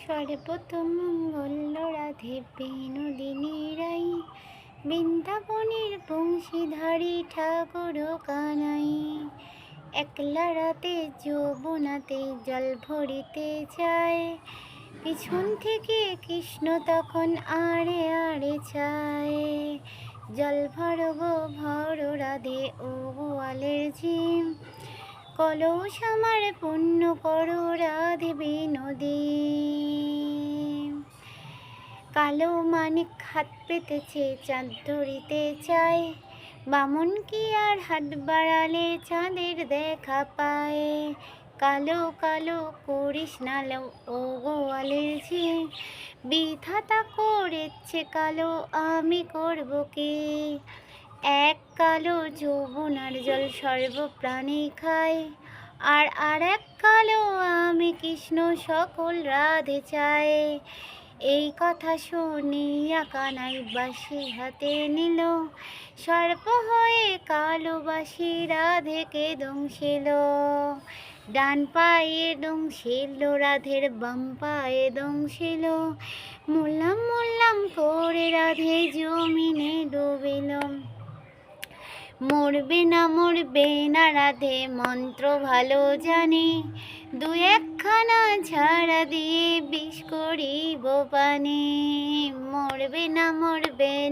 সর্বতমঙ্গল রাধে বিনোদিনী রাই, বৃন্দাবনের বংশীধারী ঠাকুর কানাই। একলা রাতে যমুনাতে জল ভরিতে যায়, পিছন থেকে কৃষ্ণ তখন আড়ে আড়ে চায়। জল ভরো গো ভরো রাধে ও গোয়ালের ঝিম, কলস আমার পূর্ণ করো রাধে বিনোদী। কালো মানিক হাত পেতেছে চাঁদ ধরিতে চায়, বামন কি আর হাত বাড়ালে চাঁদের দেখা পায়। কালো কালো করিস না ও গোয়ালের ঝিম, বিধাতা করেছে কালো আমি করব কি। এক কালো যমুনার জল সর্বপ্রাণী খায়, আর এক কালো আমি কৃষ্ণ সকল রাধে চাই। এই কথা শুনিয়া কানাই বাঁশি হাতে নিল, সর্প হয়ে কালো বাঁশি রাধেকে দংশিল। ডান পায়ে দংশিল রাধের, বাম পায়ে দংশিল, মুল্লাম মুল্লাম করে রাধে জমিনে ডুবিল। মরবে না রাধে মন্ত্র ভালো জানি, দু একখানা ঝাড়া দিয়ে বিষ করিব পানি। মরবে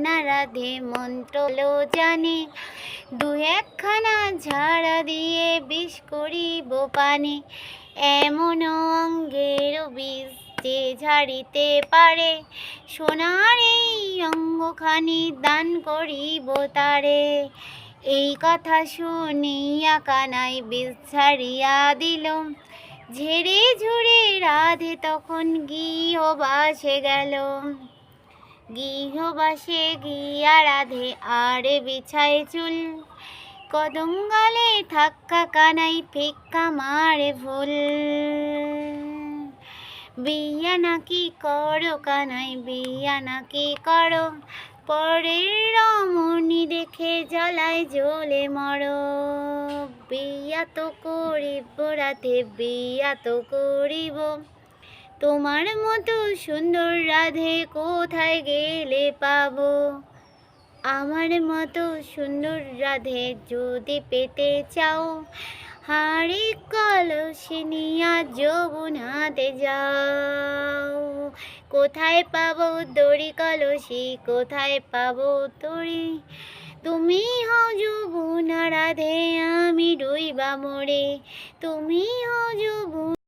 না রাধে মন্ত্র ভালো জানি, দু একখানা ঝাড়া দিয়ে বিষ করিব পানি। এমন অঙ্গের বিষ যে ঝাড়িতে পারে, সোনার এই অঙ্গখানি দান করিব তারে। এই কথা শুনিয়া কানাই বিষ ছাড়িয়া দিল, ঝেড়ে ঝুড়ে রাধে তখন গৃহবাসে গেল। গৃহবাসে গিয়া রাধে আরে বিছায় চুল, কদম গালে থাক্কা কানাই ফিক্কা মারে ভুল। বিয়া নাকি করো কানাই বিয়া নাকি করো, পরের রমণী দেখে জ্বালায় জ্বলে মরো। বিয়া তো করিব রাধে বিয়া তো করিব, তোমার মতো সুন্দর রাধে কোথায় গেলে পাবো। আমার মতো সুন্দর রাধে যদি পেতে চাও, হাড়ি কলস নিয়া যমুনাতে যাও। কোথায় পাবো দড়ি কলসি, কোথায় পাবো দড়ি, তুমি হও যমুনা রাধে আমি ডুইবা মরে। তুমি হও যমুনা।